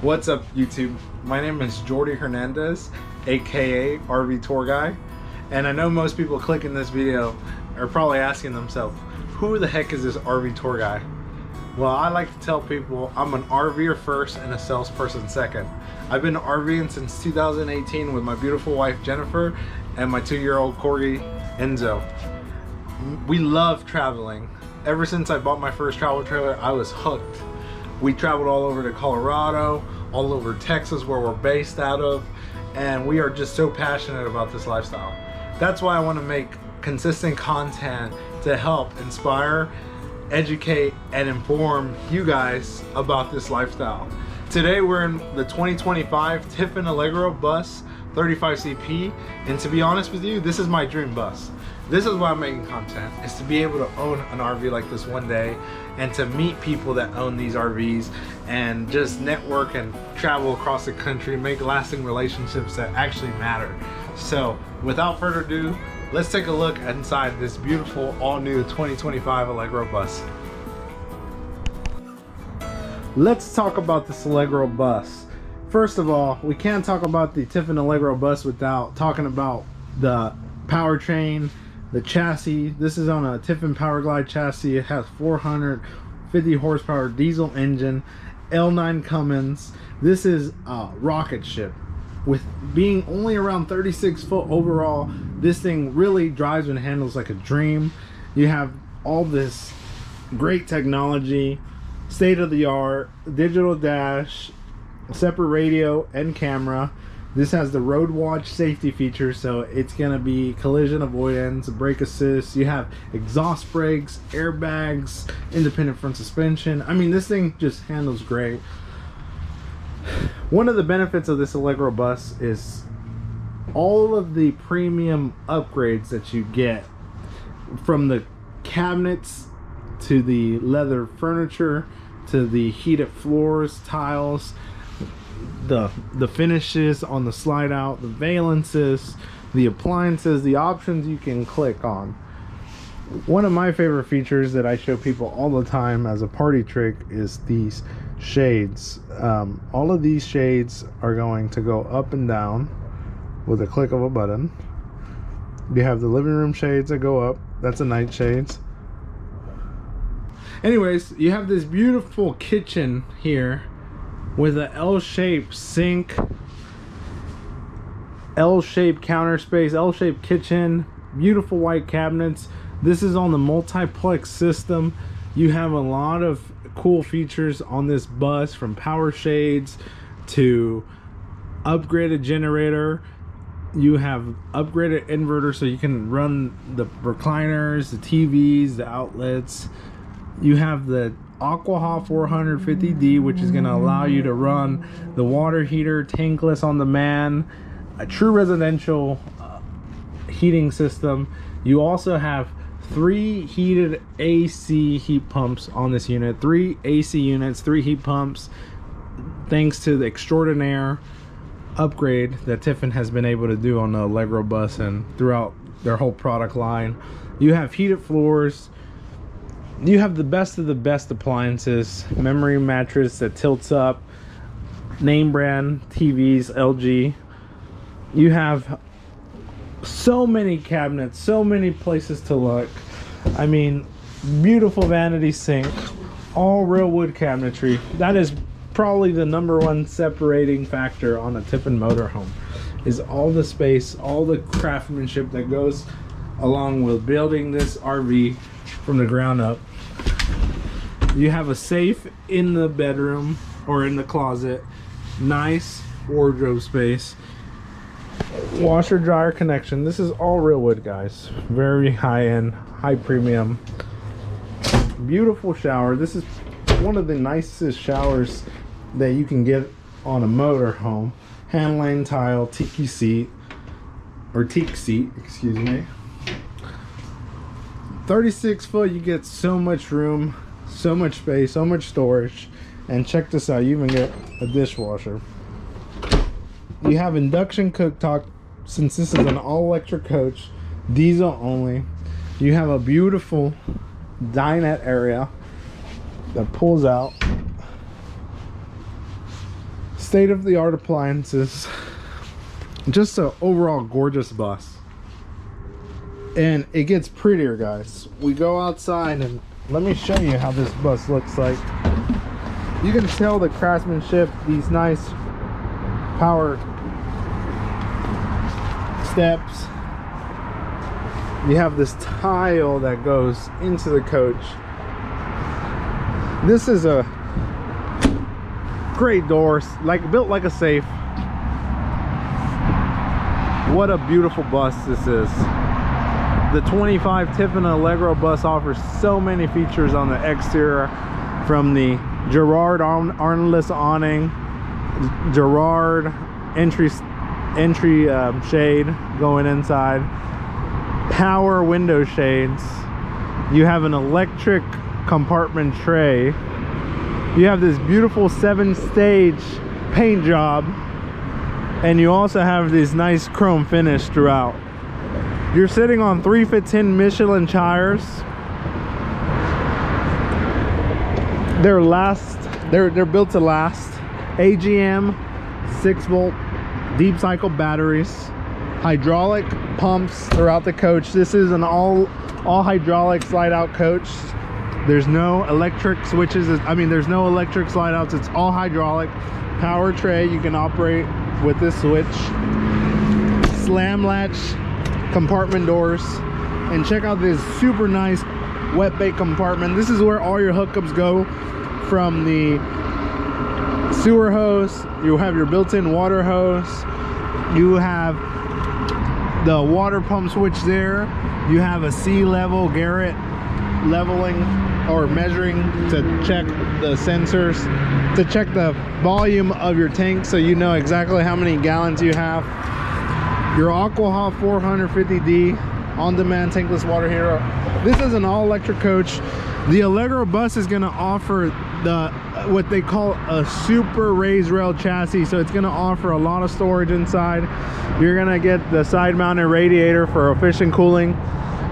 What's up, YouTube? My name is Jordy Hernandez, aka RV Tour Guy, and I know most people clicking this video are probably asking themselves, who the heck is this RV Tour Guy? Well, I like to tell people I'm an RVer first and a salesperson second. I've been RVing since 2018 with my beautiful wife Jennifer and my 2-year-old corgi Enzo. We love traveling. Ever since I bought my first travel trailer, I was hooked. We traveled all over to Colorado, all over Texas where we're based out of, and we are just so passionate about this lifestyle. That's why I want to make consistent content to help inspire, educate, and inform you guys about this lifestyle. Today we're in the 2025 Tiffin Allegro bus 35CP, and to be honest with you, this is my dream bus. This is why I'm making content, is to be able to own an RV like this one day and to meet people that own these RVs and just network and travel across the country, make lasting relationships that actually matter. So without further ado, let's take a look inside this beautiful all-new 2025 Allegro bus. Let's talk about this Allegro bus. First of all, we can't talk about the Tiffin Allegro bus without talking about the powertrain, the chassis. This is on a Tiffin Powerglide chassis. It has 450 horsepower diesel engine, L9 Cummins. This is a rocket ship. With being only around 36 foot overall, this thing really drives and handles like a dream. You have all this great technology, state-of-the-art digital dash, separate radio and camera. This has the road watch safety feature, so it's gonna be collision avoidance, brake assist. You have exhaust brakes, airbags, independent front suspension. I mean, this thing just handles great. One of the benefits of this Allegro bus is all of the premium upgrades that you get, from the cabinets to the leather furniture to the heated floors, tiles, the finishes on the slide out, the valences, the appliances, the options you can click on. One of my favorite features that I show people all the time as a party trick is these shades. All of these shades are going to go up and down with a click of a button. You have the living room shades that go up. That's the night shades. Anyways, you have this beautiful kitchen here with an L-shaped sink, L-shaped counter space, L-shaped kitchen, beautiful white cabinets. This is on the multiplex system. You have a lot of cool features on this bus, from power shades to upgraded generator. You have upgraded inverter so you can run the recliners, the TVs, the outlets. You have the Aquaha 450D, which is going to allow you to run the water heater tankless on demand, a true residential heating system. You also have 3 heated AC heat pumps on this unit, 3 AC units, 3 heat pumps, thanks to the extraordinaire upgrade that Tiffin has been able to do on the Allegro bus and throughout their whole product line. You have heated floors. You have the best of the best appliances, memory mattress that tilts up, name brand TVs, LG. You have so many cabinets, so many places to look. I mean, beautiful vanity sink, all real wood cabinetry. That is probably the #1 separating factor on a Tiffin motorhome, is all the space, all the craftsmanship that goes along with building this RV from the ground up. You have a safe in the bedroom or in the closet, nice wardrobe space, washer dryer connection. This is all real wood, guys. Very high end, high premium, beautiful shower. This is one of the nicest showers that you can get on a motorhome. Hand lane tile, tiki seat, or teak seat, excuse me. 36 foot, you get so much room, so much space, so much storage. And check this out, you even get a dishwasher. You have induction cooktop, since this is an all-electric coach, diesel only. You have a beautiful dinette area that pulls out. State-of-the-art appliances. Just an overall gorgeous bus. And it gets prettier, guys. We go outside and let me show you how this bus looks like. You can tell the craftsmanship, these nice power steps. You have this tile that goes into the coach. This is a great door, like built like a safe. What a beautiful bus this is. The 25 Tiffin Allegro bus offers so many features on the exterior, from the Gerard armless awning, Gerard entry shade going inside, power window shades. You have an electric compartment tray. You have this beautiful 7-stage paint job, and you also have this nice chrome finish throughout. You're sitting on 315 Michelin tires. They're built to last. AGM 6-volt deep cycle batteries, hydraulic pumps throughout the coach. This is an all hydraulic slide out coach. There's no electric switches. There's no electric slide outs. It's all hydraulic. Power tray you can operate with this switch. Slam latch compartment doors. And check out this super nice wet bait compartment. This is where all your hookups go, from the sewer hose. You have your built-in water hose. You have the water pump switch there. You have a sea level Garrett leveling or measuring to check the sensors, to check the volume of your tank, so you know exactly how many gallons you have. Your Aquahol 450D on-demand tankless water heater. This is an all-electric coach. The Allegro bus is going to offer what they call a super raised rail chassis, so it's going to offer a lot of storage inside. You're going to get the side mounted radiator for efficient cooling,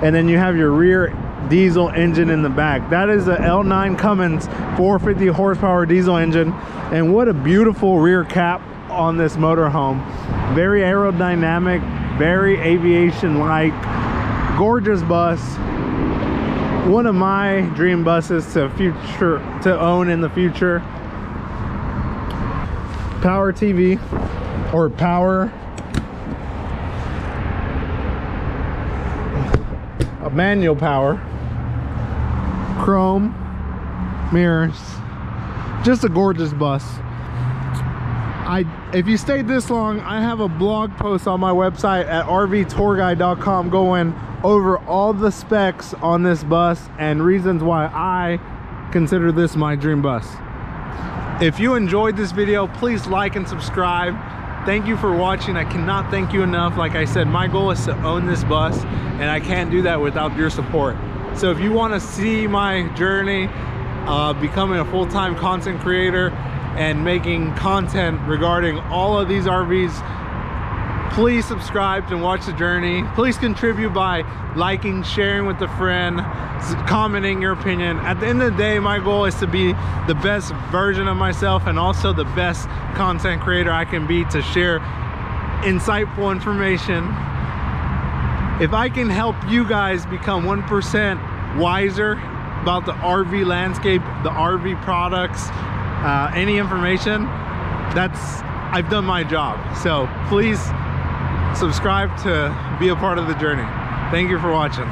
and then you have your rear diesel engine in the back. That is a L9 Cummins 450 horsepower diesel engine. And what a beautiful rear cap on this motorhome. Very aerodynamic, very aviation like, gorgeous bus. One of my dream buses to own in the future. Power TV, or power, a manual power, chrome mirrors. Just a gorgeous bus. If you stayed this long, I have a blog post on my website at rvtourguide.com going over all the specs on this bus and reasons why I consider this my dream bus. If you enjoyed this video, please like and subscribe. Thank you for watching. I cannot thank you enough. Like I said, my goal is to own this bus, and I can't do that without your support. So if you want to see my journey becoming a full-time content creator and making content regarding all of these RVs, please subscribe and watch the journey. Please contribute by liking, sharing with a friend, commenting your opinion. At the end of the day, my goal is to be the best version of myself and also the best content creator I can be, to share insightful information. If I can help you guys become 1% wiser about the RV landscape, the RV products, any information, I've done my job. So please subscribe to be a part of the journey. Thank you for watching.